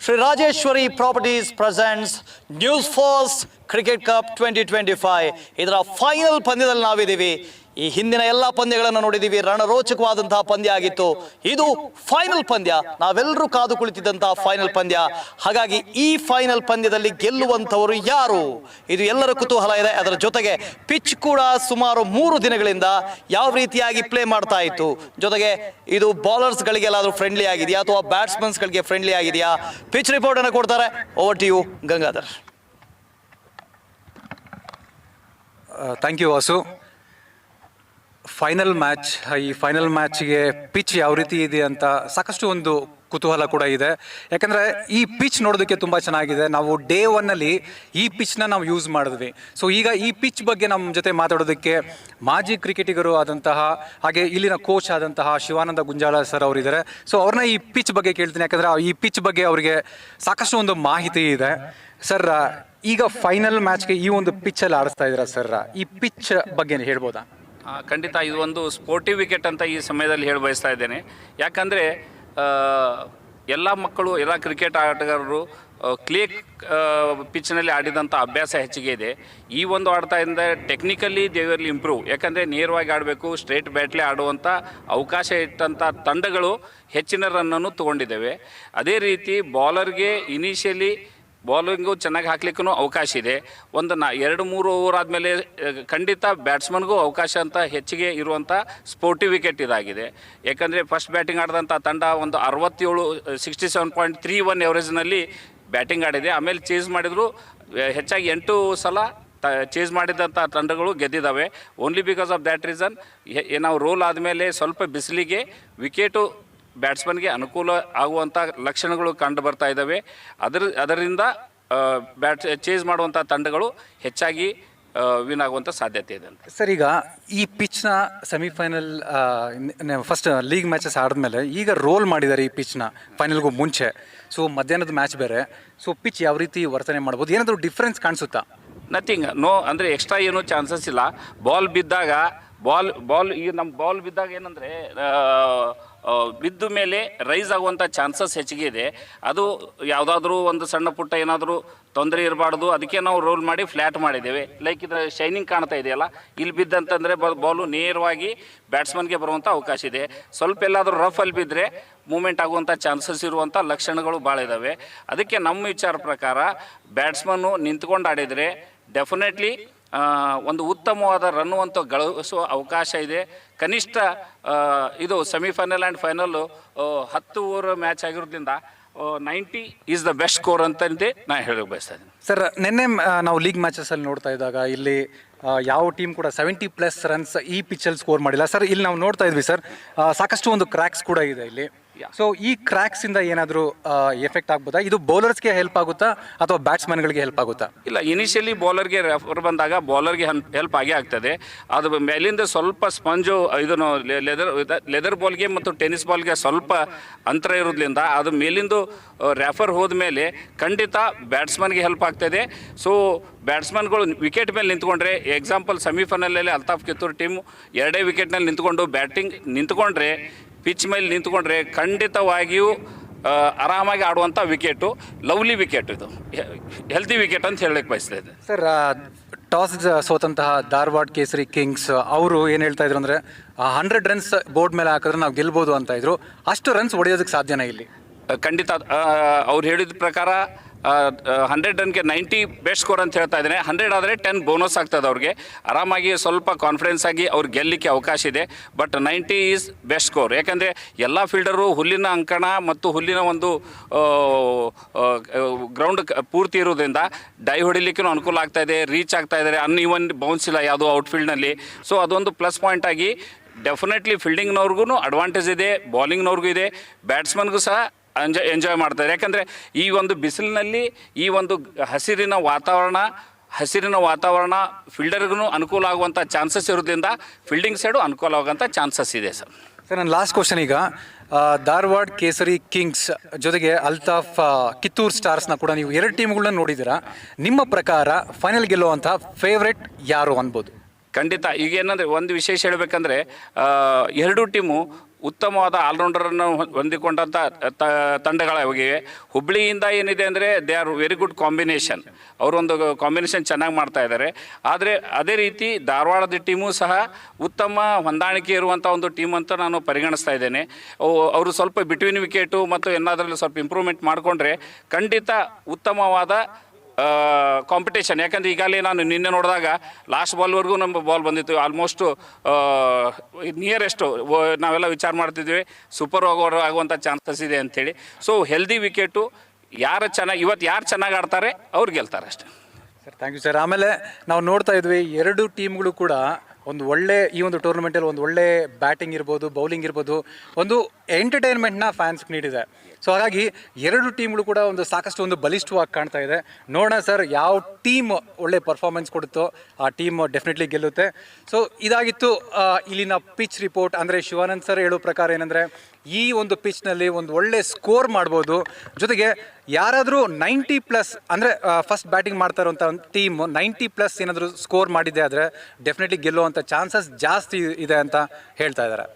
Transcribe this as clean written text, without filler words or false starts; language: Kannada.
Sri Rajeshwari Properties presents News First Cricket Cup 2025. ಇದರ ಫೈನಲ್ ಪಂದ್ಯದಲ್ಲಿ ನಾವಿದ್ದೀವಿ. ಈ ಹಿಂದಿನ ಎಲ್ಲ ಪಂದ್ಯಗಳನ್ನು ನೋಡಿದ್ದೀವಿ. ರಣರೋಚಕವಾದಂತಹ ಪಂದ್ಯ ಆಗಿತ್ತು. ಇದು ಫೈನಲ್ ಪಂದ್ಯ, ನಾವೆಲ್ಲರೂ ಕಾದು ಕುಳಿತಿದ್ದಂತಹ ಫೈನಲ್ ಪಂದ್ಯ. ಹಾಗಾಗಿ ಈ ಫೈನಲ್ ಪಂದ್ಯದಲ್ಲಿ ಗೆಲ್ಲುವಂಥವರು ಯಾರು, ಇದು ಎಲ್ಲರ ಕುತೂಹಲ ಇದೆ. ಅದರ ಜೊತೆಗೆ ಪಿಚ್ ಕೂಡ ಸುಮಾರು 3 ದಿನಗಳಿಂದ ಯಾವ ರೀತಿಯಾಗಿ ಪ್ಲೇ ಮಾಡ್ತಾ ಇತ್ತು, ಜೊತೆಗೆ ಇದು ಬೌಲರ್ಸ್ಗಳಿಗೆಲ್ಲಾದರೂ ಫ್ರೆಂಡ್ಲಿ ಆಗಿದೆಯಾ ಅಥವಾ ಬ್ಯಾಟ್ಸ್ಮನ್ಸ್ಗಳಿಗೆ ಫ್ರೆಂಡ್ಲಿ ಆಗಿದೆಯಾ, ಪಿಚ್ ರಿಪೋರ್ಟ್ ಅನ್ನು ಕೊಡ್ತಾರೆ. Over to you Gangadhar. Thank you Vasu. Final ಮ್ಯಾಚ್ಗೆ ಪಿಚ್ ಯಾವ ರೀತಿ ಇದೆ ಅಂತ ಸಾಕಷ್ಟು ಒಂದು ಕುತೂಹಲ ಕೂಡ ಇದೆ. ಯಾಕಂದರೆ ಈ ಪಿಚ್ ನೋಡೋದಕ್ಕೆ ತುಂಬ ಚೆನ್ನಾಗಿದೆ. ನಾವು ಡೇ 1ನಲ್ಲಿ ಈ ಪಿಚ್ನ ನಾವು ಯೂಸ್ ಮಾಡಿದ್ವಿ. ಸೊ ಈಗ ಈ ಪಿಚ್ ಬಗ್ಗೆ ನಮ್ಮ ಜೊತೆ ಮಾತಾಡೋದಕ್ಕೆ ಮಾಜಿ ಕ್ರಿಕೆಟಿಗರು ಆದಂತಹ ಹಾಗೆ ಇಲ್ಲಿನ ಕೋಚ್ ಆದಂತಹ ಶಿವಾನಂದ ಗುಂಜಾಳ ಸರ್ ಅವರಿದ್ದಾರೆ. ಸೊ ಅವ್ರನ್ನ ಈ ಪಿಚ್ ಬಗ್ಗೆ ಕೇಳ್ತೀನಿ, ಯಾಕಂದರೆ ಈ ಪಿಚ್ ಬಗ್ಗೆ ಅವರಿಗೆ ಸಾಕಷ್ಟು ಒಂದು ಮಾಹಿತಿ ಇದೆ. ಸರ್, ಈಗ ಫೈನಲ್ ಮ್ಯಾಚ್ಗೆ ಈ ಒಂದು ಪಿಚ್ಚಲ್ಲಿ ಆಡಿಸ್ತಾ ಇದ್ದೀರಾ ಸರ್, ಈ ಪಿಚ್ ಬಗ್ಗೆ ಹೇಳ್ಬೋದಾ? ಖಂಡಿತ ಇದು ಒಂದು ಸ್ಪೋರ್ಟಿವ್ ವಿಕೆಟ್ ಅಂತ ಈ ಸಮಯದಲ್ಲಿ ಹೇಳಿ ಬಯಸ್ತಾ ಇದ್ದೇನೆ. ಯಾಕಂದರೆ ಎಲ್ಲ ಮಕ್ಕಳು, ಎಲ್ಲ ಕ್ರಿಕೆಟ್ ಆಟಗಾರರು ಕ್ಲೇ ಪಿಚ್ನಲ್ಲಿ ಆಡಿದಂಥ ಅಭ್ಯಾಸ ಹೆಚ್ಚಿಗೆ ಇದೆ. ಈ ಒಂದು ಆಡ್ತಾಯಿಂದ ಟೆಕ್ನಿಕಲಿ ದೇ ವಿಲ್ ಇಂಪ್ರೂವ್. ಯಾಕಂದರೆ ನೇರವಾಗಿ ಆಡಬೇಕು, ಸ್ಟ್ರೇಟ್ ಬ್ಯಾಟ್ಲೆ ಆಡುವಂಥ ಅವಕಾಶ ಇಟ್ಟಂಥ ತಂಡಗಳು ಹೆಚ್ಚಿನ ರನ್ನನ್ನು ತೊಗೊಂಡಿದ್ದೇವೆ. ಅದೇ ರೀತಿ ಬಾಲರ್ಗೆ ಇನಿಷಿಯಲಿ ಬಾಲಿಂಗು ಚೆನ್ನಾಗಿ ಹಾಕ್ಲಿಕ್ಕೂ ಅವಕಾಶ ಇದೆ. ಒಂದು 2-3 ಓವರ್ ಆದಮೇಲೆ ಖಂಡಿತ ಬ್ಯಾಟ್ಸ್ಮನ್ಗೂ ಅವಕಾಶ ಅಂತ ಹೆಚ್ಚಿಗೆ ಇರುವಂಥ ಸ್ಪೋರ್ಟಿವ್ ವಿಕೆಟ್ ಇದಾಗಿದೆ. ಯಾಕಂದರೆ ಫಸ್ಟ್ ಬ್ಯಾಟಿಂಗ್ ಆಡಿದಂಥ ತಂಡ ಒಂದು 67.31 ಎವರೇಜ್ನಲ್ಲಿ ಬ್ಯಾಟಿಂಗ್ ಆಡಿದೆ. ಆಮೇಲೆ ಚೇಸ್ ಮಾಡಿದ್ರು, ಹೆಚ್ಚಾಗಿ 8 ಸಲ ಚೇಸ್ ಮಾಡಿದಂಥ ತಂಡಗಳು ಗೆದ್ದಿದ್ದಾವೆ. Only because of that reason ನಾವು ರೋಲ್ ಆದಮೇಲೆ ಸ್ವಲ್ಪ ಬಿಸಿಲಿಗೆ ವಿಕೆಟು ಬ್ಯಾಟ್ಸ್ಮನ್ಗೆ ಅನುಕೂಲ ಆಗುವಂಥ ಲಕ್ಷಣಗಳು ಕಂಡು ಬರ್ತಾ ಇದ್ದಾವೆ. ಅದರಿಂದ ಚೇಸ್ ಮಾಡುವಂಥ ತಂಡಗಳು ಹೆಚ್ಚಾಗಿ ವಿನ್ ಆಗುವಂಥ ಸಾಧ್ಯತೆ ಇದೆ ಅಂತ. ಸರ್, ಈಗ ಈ ಪಿಚ್ನ ಸೆಮಿಫೈನಲ್ ಫಸ್ಟ್ ಲೀಗ್ ಮ್ಯಾಚಸ್ ಆಡಿದ್ಮೇಲೆ ಈಗ ರೋಲ್ ಮಾಡಿದ್ದಾರೆ ಈ ಪಿಚ್ನ ಫೈನಲ್ಗೂ ಮುಂಚೆ. ಸೊ ಮಧ್ಯಾಹ್ನದ ಮ್ಯಾಚ್ ಬೇರೆ. ಸೊ ಪಿಚ್ ಯಾವ ರೀತಿ ವರ್ತನೆ ಮಾಡ್ಬೋದು, ಏನಾದರೂ ಡಿಫ್ರೆನ್ಸ್ ಕಾಣಿಸುತ್ತಾ? Nothing, no. ಅಂದರೆ ಎಕ್ಸ್ಟ್ರಾ ಏನೂ ಚಾನ್ಸಸ್ ಇಲ್ಲ. ಬಾಲ್ ಬಿದ್ದಾಗ ಈಗ ನಮ್ಮ ಬಾಲ್ ಬಿದ್ದಾಗ ಏನಂದರೆ ಬಿದ್ದ ಮೇಲೆ ರೈಸ್ ಆಗುವಂಥ ಚಾನ್ಸಸ್ ಹೆಚ್ಚಿಗೆ ಇದೆ. ಅದು ಯಾವುದಾದ್ರೂ ಒಂದು ಸಣ್ಣ ಪುಟ್ಟ ಏನಾದರೂ ತೊಂದರೆ ಇರಬಾರ್ದು, ಅದಕ್ಕೆ ನಾವು ರೋಲ್ ಮಾಡಿ ಫ್ಲ್ಯಾಟ್ ಮಾಡಿದ್ದೇವೆ. ಲೈಕ್ ಇದರ ಶೈನಿಂಗ್ ಕಾಣ್ತಾ ಇದೆಯಲ್ಲ, ಇಲ್ಲಿ ಬಿದ್ದಂತಂದರೆ ಬಾಲು ನೇರವಾಗಿ ಬ್ಯಾಟ್ಸ್ಮನ್ಗೆ ಬರುವಂಥ ಅವಕಾಶ ಇದೆ. ಸ್ವಲ್ಪ ಎಲ್ಲಾದರೂ ರಫಲ್ಲಿ ಬಿದ್ದರೆ ಮೂಮೆಂಟ್ ಆಗುವಂಥ ಚಾನ್ಸಸ್ ಇರುವಂಥ ಲಕ್ಷಣಗಳು ಭಾಳ ಇದ್ದಾವೆ. ಅದಕ್ಕೆ ನಮ್ಮ ವಿಚಾರ ಪ್ರಕಾರ ಬ್ಯಾಟ್ಸ್ಮನ್ನು ನಿಂತ್ಕೊಂಡು ಆಡಿದರೆ ಡೆಫಿನೆಟ್ಲಿ ಒಂದು ಉತ್ತಮವಾದ ರನ್ನು ಅಂತೂ ಗಳಿಸುವ ಅವಕಾಶ ಇದೆ. ಕನಿಷ್ಠ ಇದು semifinal and final 10 over match ಆಗಿರೋದ್ರಿಂದ 90 ಈಸ್ ದ ಬೆಸ್ಟ್ ಸ್ಕೋರ್ ಅಂತಂದು ನಾನು ಹೇಳಕ್ಕೆ ಬಯಸ್ತಾ ಇದ್ದೀನಿ. ಸರ್, ನಿನ್ನೆ ನಾವು ಲೀಗ್ ಮ್ಯಾಚಸಲ್ಲಿ ನೋಡ್ತಾ ಇದ್ದಾಗ ಇಲ್ಲಿ ಯಾವ ಟೀಮ್ ಕೂಡ 70+ ರನ್ಸ್ ಈ ಪಿಚ್ಚಲ್ಲಿ ಸ್ಕೋರ್ ಮಾಡಿಲ್ಲ. ಸರ್, ಇಲ್ಲಿ ನಾವು ನೋಡ್ತಾ ಇದ್ವಿ ಸರ್, ಸಾಕಷ್ಟು ಒಂದು ಕ್ರ್ಯಾಕ್ಸ್ ಕೂಡ ಇದೆ ಇಲ್ಲಿ. ಸೊ ಈ ಕ್ರ್ಯಾಕ್ಸಿಂದ ಏನಾದರೂ ಎಫೆಕ್ಟ್ ಆಗ್ಬೋದಾ? ಇದು ಬೌಲರ್ಸ್ಗೆ ಹೆಲ್ಪ್ ಆಗುತ್ತಾ ಅಥವಾ ಬ್ಯಾಟ್ಸ್ಮನ್ಗಳಿಗೆ ಹೆಲ್ಪ್ ಆಗುತ್ತಾ? ಇಲ್ಲ, ಇನಿಷಿಯಲಿ ಬೌಲರ್ಗೆ ರೆಫರ್ ಬಂದಾಗ ಬೌಲರ್ಗೆ ಹೆಲ್ಪ್ ಆಗೇ ಆಗ್ತದೆ. ಅದು ಮೇಲಿಂದ ಸ್ವಲ್ಪ ಸ್ಪಂಜು ಇದನ್ನು ಲೆದರ್ ಬಾಲ್ಗೆ ಮತ್ತು ಟೆನ್ನಿಸ್ ಬಾಲ್ಗೆ ಸ್ವಲ್ಪ ಅಂತರ ಇರೋದ್ರಿಂದ ಅದು ಮೇಲಿಂದು ರೆಫರ್ ಹೋದ ಮೇಲೆ ಖಂಡಿತ ಬ್ಯಾಟ್ಸ್ಮನ್ಗೆ ಹೆಲ್ಪ್ ಆಗ್ತದೆ. ಸೊ ಬ್ಯಾಟ್ಸ್ಮನ್ಗಳು ವಿಕೆಟ್ ಮೇಲೆ ನಿಂತ್ಕೊಂಡ್ರೆ, ಎಕ್ಸಾಂಪಲ್ ಸೆಮಿಫೈನಲಲ್ಲಿ ಅಲ್ತಾಫ್ ಕಿತ್ತೂರು ಟೀಮು 2 ವಿಕೆಟ್ನಲ್ಲಿ ನಿಂತ್ಕೊಂಡು ಬ್ಯಾಟಿಂಗ್ ನಿಂತ್ಕೊಂಡ್ರೆ, ಪಿಚ್ ಮೇಲೆ ನಿಂತ್ಕೊಂಡ್ರೆ ಖಂಡಿತವಾಗಿಯೂ ಆರಾಮಾಗಿ ಆಡುವಂಥ ವಿಕೆಟು, ಲವ್ಲಿ ವಿಕೆಟ್, ಇದು ಹೆಲ್ತಿ ವಿಕೆಟ್ ಅಂತ ಹೇಳಕ್ಕೆ ಬಯಸ್ತಾ ಇದೆ. ಸರ್, ಟಾಸ್ ಸೋತಂತಹ ಧಾರವಾಡ ಕೇಸರಿ ಕಿಂಗ್ಸ್ ಅವರು ಏನು ಹೇಳ್ತಾ ಇದ್ರು ಅಂದರೆ 100 ರನ್ಸ್ ಬೋರ್ಡ್ ಮೇಲೆ ಹಾಕಿದ್ರೆ ನಾವು ಗೆಲ್ಬೋದು ಅಂತ ಇದ್ರು. ಅಷ್ಟು ರನ್ಸ್ ಹೊಡೆಯೋದಕ್ಕೆ ಸಾಧ್ಯನಾ ಇಲ್ಲಿ? ಖಂಡಿತ ಅವ್ರು ಹೇಳಿದ ಪ್ರಕಾರ 100 ರನ್ಗೆ 90 ಬೆಸ್ಟ್ ಸ್ಕೋರ್ ಅಂತ ಹೇಳ್ತಾ ಇದ್ದೇನೆ. 100 ಆದರೆ 10 ಬೋನಸ್ ಆಗ್ತದೆ ಅವ್ರಿಗೆ. ಆರಾಮಾಗಿ ಸ್ವಲ್ಪ ಕಾನ್ಫಿಡೆನ್ಸ್ ಆಗಿ ಅವ್ರು ಗೆಲ್ಲಲಿಕ್ಕೆ ಅವಕಾಶ ಇದೆ. But 90 is best score. ಯಾಕಂದರೆ ಎಲ್ಲ ಫೀಲ್ಡರು ಹುಲ್ಲಿನ ಅಂಕಣ ಮತ್ತು ಹುಲ್ಲಿನ ಒಂದು ಗ್ರೌಂಡ್ ಪೂರ್ತಿ ಇರೋದ್ರಿಂದ ಡೈ ಹೊಡಿಲಿಕ್ಕೂ ಅನುಕೂಲ ಆಗ್ತಾ ಇದೆ, ರೀಚ್ ಆಗ್ತಾ ಇದ್ದಾರೆ. ಅನ್ಇವನ್ ಬೌನ್ಸ್ ಇಲ್ಲ ಯಾವುದೋ ಔಟ್ಫೀಲ್ಡ್ನಲ್ಲಿ. ಸೊ ಅದೊಂದು ಪ್ಲಸ್ ಪಾಯಿಂಟ್ ಆಗಿ ಡೆಫಿನೆಟ್ಲಿ ಫೀಲ್ಡಿಂಗ್ನವ್ರಿಗೂ ಅಡ್ವಾಂಟೇಜ್ ಇದೆ, ಬೌಲಿಂಗ್ನವ್ರಿಗೂ ಇದೆ, ಬ್ಯಾಟ್ಸ್ಮನ್ಗೂ ಸಹ ಎಂಜಾಯ್ ಮಾಡ್ತಾರೆ. ಯಾಕಂದರೆ ಈ ಒಂದು ಬಿಸಿಲಿನಲ್ಲಿ ಈ ಒಂದು ಹಸಿರಿನ ವಾತಾವರಣ ಫೀಲ್ಡರ್ಗೂ ಅನುಕೂಲ ಆಗುವಂಥ ಚಾನ್ಸಸ್ ಇರೋದ್ರಿಂದ ಫೀಲ್ಡಿಂಗ್ ಸೈಡು ಅನುಕೂಲ ಆಗುವಂಥ ಚಾನ್ಸಸ್ ಇದೆ ಸರ್. ನನ್ನ ಲಾಸ್ಟ್ ಕ್ವಶನ್, ಈಗ ಧಾರವಾಡ ಕೇಸರಿ ಕಿಂಗ್ಸ್ ಜೊತೆಗೆ ಅಲ್ತಾಫ್ ಕಿತ್ತೂರು ಸ್ಟಾರ್ಸ್ನ ಕೂಡ ನೀವು 2 ಟೀಮ್ಗಳನ್ನ ನೋಡಿದ್ದೀರಾ. ನಿಮ್ಮ ಪ್ರಕಾರ ಫೈನಲ್ ಗೆಲ್ಲುವಂಥ ಫೇವ್ರೆಟ್ ಯಾರು ಅನ್ಬೋದು? ಖಂಡಿತ ಈಗ ಏನಂದರೆ ಒಂದು ವಿಶೇಷ ಹೇಳಬೇಕಂದ್ರೆ ಎರಡೂ ಟೀಮು ಉತ್ತಮವಾದ ಆಲ್ರೌಂಡರನ್ನು ಹೊಂದಿಕೊಂಡಂಥ ತಂಡಗಳಾಗಿವೆ. ಹುಬ್ಳಿಯಿಂದ ಏನಿದೆ ಅಂದರೆ they are very good combination, ಅವರೊಂದು ಕಾಂಬಿನೇಷನ್ ಚೆನ್ನಾಗಿ ಮಾಡ್ತಾ ಇದ್ದಾರೆ. ಆದರೆ ಅದೇ ರೀತಿ ಧಾರವಾಡದ ಟೀಮು ಸಹ ಉತ್ತಮ ಹೊಂದಾಣಿಕೆ ಇರುವಂಥ ಒಂದು ಟೀಮ್ ಅಂತ ನಾನು ಪರಿಗಣಿಸ್ತಾ ಇದ್ದೇನೆ. ಅವರು ಸ್ವಲ್ಪ ಬಿಟ್ವೀನ್ ವಿಕೆಟು ಮತ್ತು ಏನಾದ್ರಲ್ಲಿ ಸ್ವಲ್ಪ ಇಂಪ್ರೂವ್ಮೆಂಟ್ ಮಾಡಿಕೊಂಡ್ರೆ ಖಂಡಿತ ಉತ್ತಮವಾದ ಕಾಂಪಿಟೇಷನ್. ಯಾಕಂದರೆ ಈಗಾಗಲೇ ನಾನು ನಿನ್ನೆ ನೋಡಿದಾಗ ಲಾಸ್ಟ್ ಬಾಲ್ವರೆಗೂ ನಮ್ಮ ಬಾಲ್ ಬಂದಿತ್ತು. ಆಲ್ಮೋಸ್ಟು ನಿಯರೆಸ್ಟು ನಾವೆಲ್ಲ ವಿಚಾರ ಮಾಡ್ತಿದ್ವಿ ಸೂಪರ್ ಓವರ್ ಆಗುವಂಥ ಚಾನ್ಸಸ್ ಇದೆ ಅಂಥೇಳಿ. ಸೊ ಹೆಲ್ದಿ ವಿಕೆಟು ಇವತ್ತು ಯಾರು ಚೆನ್ನಾಗಿ ಆಡ್ತಾರೆ ಅವ್ರು ಗೆಲ್ತಾರೆ ಅಷ್ಟೇ. Sir thank you sir. ಆಮೇಲೆ ನಾವು ನೋಡ್ತಾ ಇದ್ವಿ ಎರಡು ಟೀಮ್ಗಳು ಕೂಡ ಒಂದು ಒಳ್ಳೆ ಈ ಒಂದು ಟೂರ್ನಮೆಂಟಲ್ಲಿ ಒಂದು ಒಳ್ಳೆ ಬ್ಯಾಟಿಂಗ್ ಇರ್ಬೋದು, ಬೌಲಿಂಗ್ ಇರ್ಬೋದು, ಒಂದು ಎಂಟರ್ಟೈನ್ಮೆಂಟ್ನ ಫ್ಯಾನ್ಸ್ಗೆ ನೀಡಿದೆ. ಸೊ ಹಾಗಾಗಿ ಎರಡು ಟೀಮ್ಗಳು ಕೂಡ ಒಂದು ಸಾಕಷ್ಟು ಒಂದು ಬಲಿಷ್ಠವಾಗಿ ಕಾಣ್ತಾ ಇದೆ. ನೋಡೋಣ ಸರ್ ಯಾವ ಟೀಮ್ ಒಳ್ಳೆ ಪರ್ಫಾರ್ಮೆನ್ಸ್ ಕೊಡುತ್ತೋ ಆ ಟೀಮ್ ಡೆಫಿನೆಟ್ಲಿ ಗೆಲ್ಲುತ್ತೆ. ಸೊ ಇದಾಗಿತ್ತು ಇಲ್ಲಿನ ಪಿಚ್ ರಿಪೋರ್ಟ್. ಅಂದರೆ ಶಿವಾನಂದ್ ಸರ್ ಹೇಳೋ ಪ್ರಕಾರ ಏನಂದರೆ ಈ ಒಂದು ಪಿಚ್ನಲ್ಲಿ ಒಂದು ಒಳ್ಳೆ ಸ್ಕೋರ್ ಮಾಡ್ಬೋದು. ಜೊತೆಗೆ ಯಾರಾದರೂ 90+ ಅಂದರೆ ಫಸ್ಟ್ ಬ್ಯಾಟಿಂಗ್ ಮಾಡ್ತಾ ಇರೋಂಥ ಒಂದು ಟೀಮ್ 90+ ಏನಾದರೂ ಸ್ಕೋರ್ ಮಾಡಿದೆ ಆದರೆ ಡೆಫಿನೆಟ್ಲಿ ಗೆಲ್ಲುವಂಥ ಚಾನ್ಸಸ್ ಜಾಸ್ತಿ ಇದೆ ಅಂತ ಹೇಳ್ತಾ ಇದ್ದಾರೆ.